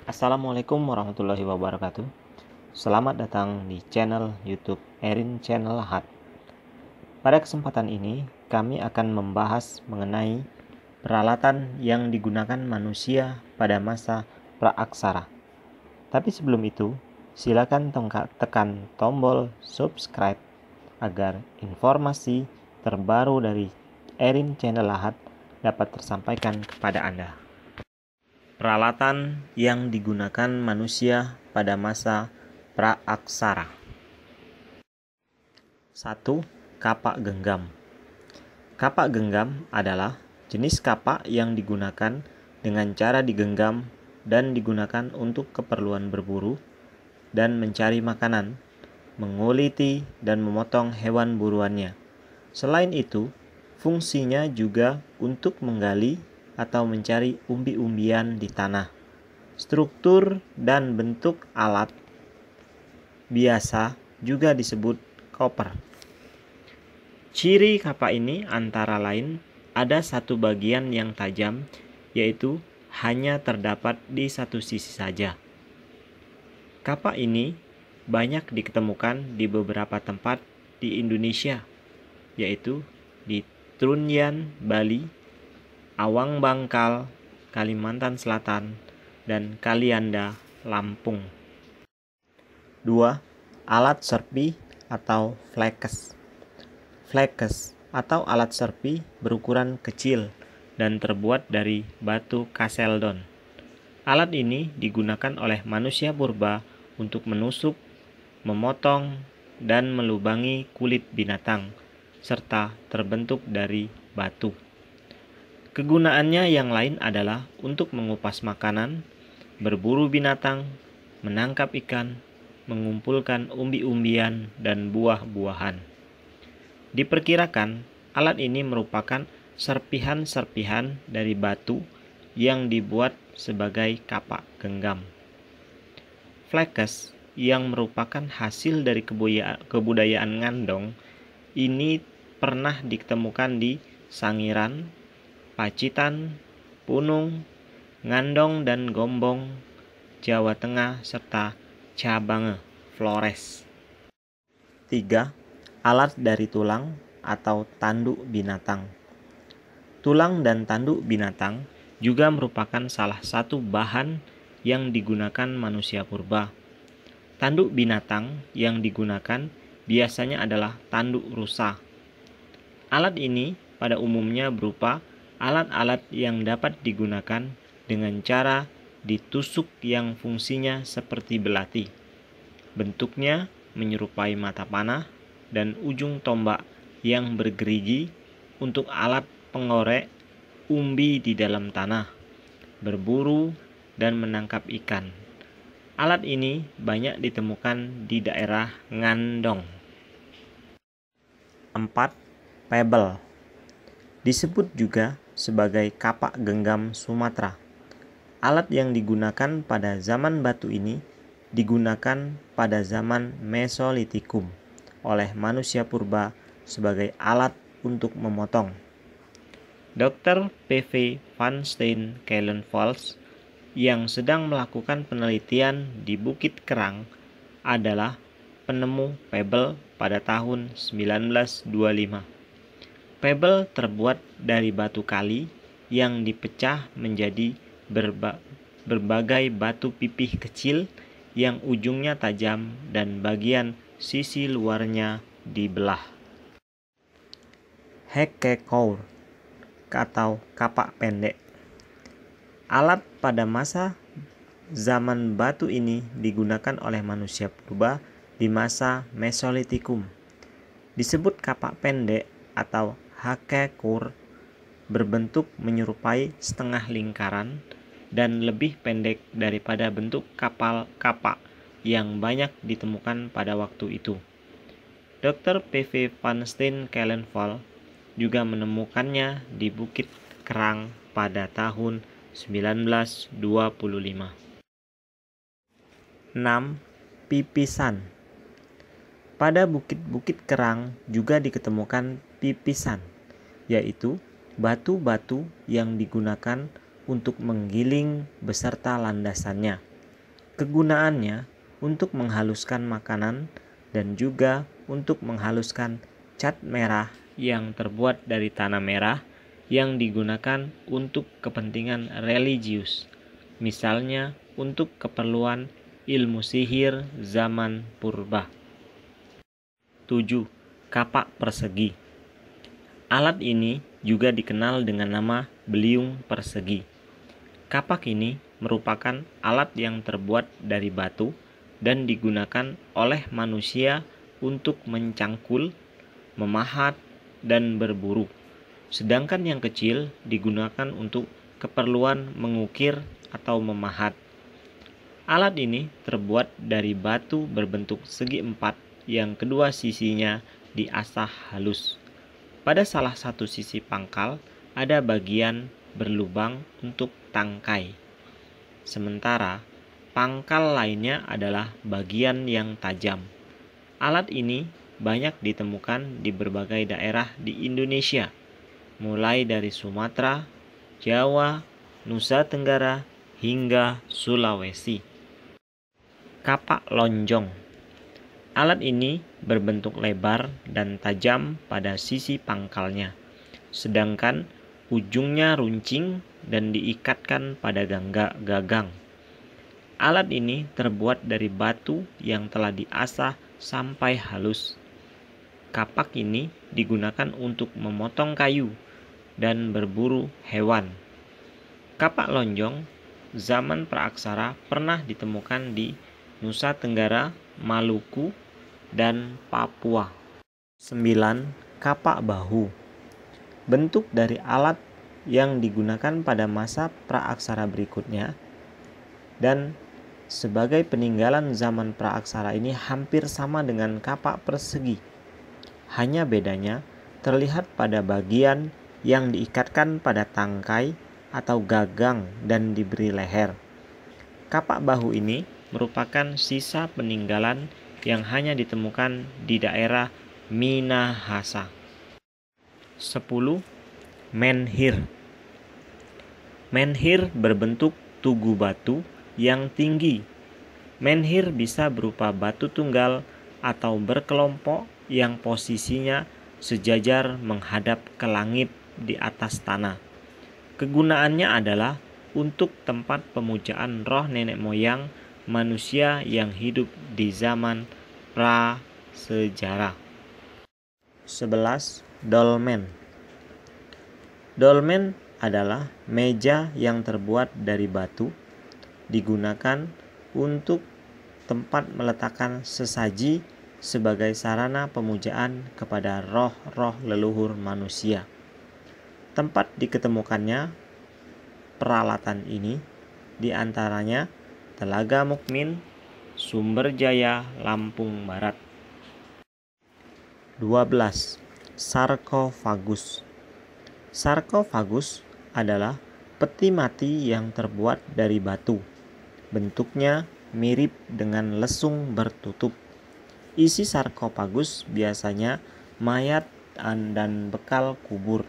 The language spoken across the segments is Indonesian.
Assalamualaikum warahmatullahi wabarakatuh. Selamat datang di channel YouTube Erin Channel Lahat. Pada kesempatan ini, kami akan membahas mengenai peralatan yang digunakan manusia pada masa praaksara. Tapi sebelum itu, silakan tekan tombol subscribe agar informasi terbaru dari Erin Channel Lahat dapat tersampaikan kepada Anda. Peralatan yang digunakan manusia pada masa praaksara. 1. Kapak genggam. Kapak genggam adalah jenis kapak yang digunakan dengan cara digenggam dan digunakan untuk keperluan berburu dan mencari makanan, menguliti dan memotong hewan buruannya. Selain itu, fungsinya juga untuk menggali atau mencari umbi-umbian di tanah. Struktur dan bentuk alat biasa juga disebut koper. Ciri kapak ini antara lain ada satu bagian yang tajam, yaitu hanya terdapat di satu sisi saja. Kapak ini banyak ditemukan di beberapa tempat di Indonesia, yaitu di Trunyan, Bali, Awang Bangkal, Kalimantan Selatan, dan Kalianda, Lampung. 2. Alat serpi atau flekes. Flekes atau alat serpi berukuran kecil dan terbuat dari batu kaseldon. Alat ini digunakan oleh manusia purba untuk menusuk, memotong, dan melubangi kulit binatang, serta terbentuk dari batu. Kegunaannya yang lain adalah untuk mengupas makanan, berburu binatang, menangkap ikan, mengumpulkan umbi-umbian dan buah-buahan. Diperkirakan alat ini merupakan serpihan-serpihan dari batu yang dibuat sebagai kapak genggam. Flekes yang merupakan hasil dari kebudayaan Ngandong ini pernah ditemukan di Sangiran, Pacitan, Punung, Ngandong dan Gombong, Jawa Tengah, serta Cabange, Flores. 3. Alat dari tulang atau tanduk binatang. Tulang dan tanduk binatang juga merupakan salah satu bahan yang digunakan manusia purba. Tanduk binatang yang digunakan biasanya adalah tanduk rusa. Alat ini pada umumnya berupa alat-alat yang dapat digunakan dengan cara ditusuk yang fungsinya seperti belati. Bentuknya menyerupai mata panah dan ujung tombak yang bergerigi untuk alat pengorek umbi di dalam tanah, berburu, dan menangkap ikan. Alat ini banyak ditemukan di daerah Ngandong. 4. Pebble. Disebut juga sebagai kapak genggam Sumatera. Alat yang digunakan pada zaman batu ini digunakan pada zaman Mesolitikum oleh manusia purba sebagai alat untuk memotong. Dr. P.V. van Steen Kelenfels yang sedang melakukan penelitian di Bukit Kerang adalah penemu pebble pada tahun 1925. Pebble terbuat dari batu kali yang dipecah menjadi berbagai batu pipih kecil yang ujungnya tajam dan bagian sisi luarnya dibelah. Hacksaw atau kapak pendek. Alat pada masa zaman batu ini digunakan oleh manusia purba di masa Mesolitikum. Disebut kapak pendek atau hacksaw, berbentuk menyerupai setengah lingkaran dan lebih pendek daripada bentuk kapal kapak yang banyak ditemukan pada waktu itu. Dr. P.V. van Steen Kelenfels juga menemukannya di Bukit Kerang pada tahun 1925. 6. Pipisan. Pada bukit-bukit Kerang juga diketemukan pipisan, yaitu batu-batu yang digunakan untuk menggiling beserta landasannya. Kegunaannya untuk menghaluskan makanan dan juga untuk menghaluskan cat merah yang terbuat dari tanah merah yang digunakan untuk kepentingan religius, misalnya untuk keperluan ilmu sihir zaman purba. 7. Kapak persegi. Alat ini juga dikenal dengan nama beliung persegi. Kapak ini merupakan alat yang terbuat dari batu dan digunakan oleh manusia untuk mencangkul, memahat, dan berburu. Sedangkan yang kecil digunakan untuk keperluan mengukir atau memahat. Alat ini terbuat dari batu berbentuk segi empat yang kedua sisinya diasah halus. Pada salah satu sisi pangkal ada bagian berlubang untuk tangkai. Sementara pangkal lainnya adalah bagian yang tajam. Alat ini banyak ditemukan di berbagai daerah di Indonesia, mulai dari Sumatera, Jawa, Nusa Tenggara, hingga Sulawesi. Kapak lonjong. Alat ini berbentuk lebar dan tajam pada sisi pangkalnya, sedangkan ujungnya runcing dan diikatkan pada gagang. Alat ini terbuat dari batu yang telah diasah sampai halus. Kapak ini digunakan untuk memotong kayu dan berburu hewan. Kapak lonjong zaman praaksara pernah ditemukan di Nusa Tenggara, Maluku, dan Papua. 9. Kapak bahu. Bentuk dari alat yang digunakan pada masa praaksara berikutnya dan sebagai peninggalan zaman praaksara ini hampir sama dengan kapak persegi. Hanya bedanya terlihat pada bagian yang diikatkan pada tangkai atau gagang dan diberi leher. Kapak bahu ini merupakan sisa peninggalan yang hanya ditemukan di daerah Minahasa. 10. Menhir. Menhir berbentuk tugu batu yang tinggi. Menhir bisa berupa batu tunggal atau berkelompok yang posisinya sejajar menghadap ke langit di atas tanah. Kegunaannya adalah untuk tempat pemujaan roh nenek moyang manusia yang hidup di zaman pra-sejarah. 11. Dolmen. Dolmen adalah meja yang terbuat dari batu, digunakan untuk tempat meletakkan sesaji sebagai sarana pemujaan kepada roh-roh leluhur manusia. Tempat diketemukannya peralatan ini diantaranya Telaga Mukmin, Sumberjaya, Lampung Barat. 12. Sarkofagus. Sarkofagus adalah peti mati yang terbuat dari batu. Bentuknya mirip dengan lesung bertutup. Isi sarkofagus biasanya mayat dan bekal kubur.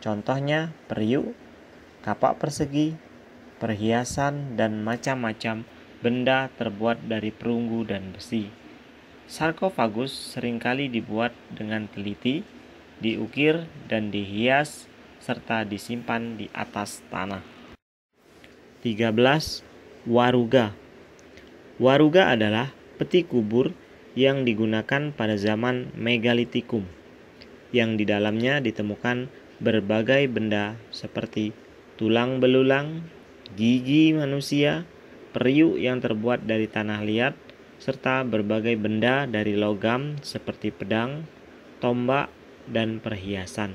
Contohnya periuk, kapak persegi, perhiasan, dan macam-macam benda terbuat dari perunggu dan besi. Sarkofagus seringkali dibuat dengan teliti, diukir dan dihias serta disimpan di atas tanah. 13. Waruga. Waruga adalah peti kubur yang digunakan pada zaman Megalitikum, yang di dalamnya ditemukan berbagai benda seperti tulang belulang, gigi manusia, periuk yang terbuat dari tanah liat, serta berbagai benda dari logam seperti pedang, tombak, dan perhiasan.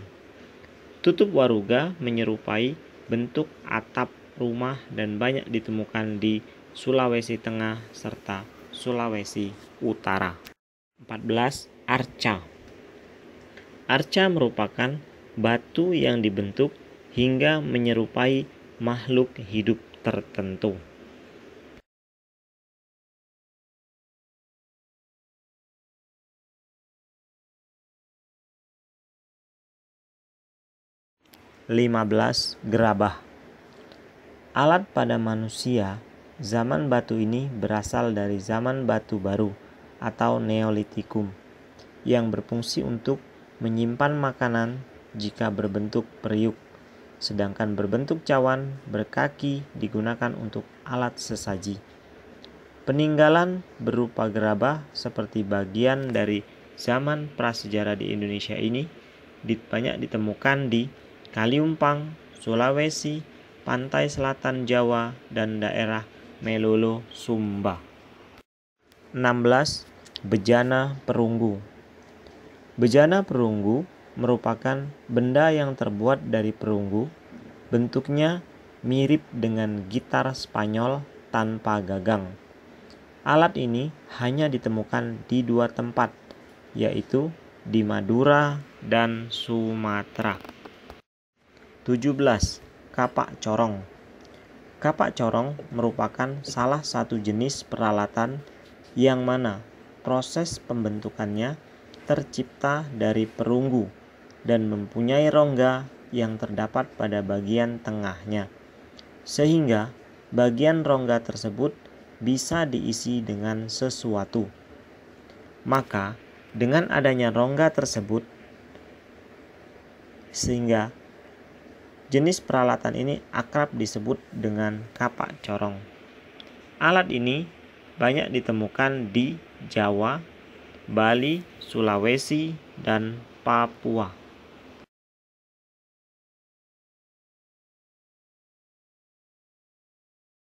Tutup waruga menyerupai bentuk atap rumah dan banyak ditemukan di Sulawesi Tengah serta Sulawesi Utara. 14. Arca. Arca merupakan batu yang dibentuk hingga menyerupai makhluk hidup tertentu. 15. Gerabah. Alat pada manusia zaman batu ini berasal dari zaman batu baru atau Neolitikum yang berfungsi untuk menyimpan makanan jika berbentuk periuk, sedangkan berbentuk cawan berkaki digunakan untuk alat sesaji. Peninggalan berupa gerabah seperti bagian dari zaman prasejarah di Indonesia ini banyak ditemukan di Kaliumpang, Sulawesi, pantai selatan Jawa, dan daerah Melolo, Sumba. 16. Bejana perunggu. Bejana perunggu merupakan benda yang terbuat dari perunggu. Bentuknya mirip dengan gitar Spanyol tanpa gagang. Alat ini hanya ditemukan di 2 tempat, yaitu di Madura dan Sumatera. 17. Kapak corong. Kapak corong merupakan salah satu jenis peralatan yang mana proses pembentukannya tercipta dari perunggu dan mempunyai rongga yang terdapat pada bagian tengahnya, sehingga bagian rongga tersebut bisa diisi dengan sesuatu. Maka dengan adanya rongga tersebut, sehingga jenis peralatan ini akrab disebut dengan kapak corong. Alat ini banyak ditemukan di Jawa, Bali, Sulawesi, dan Papua.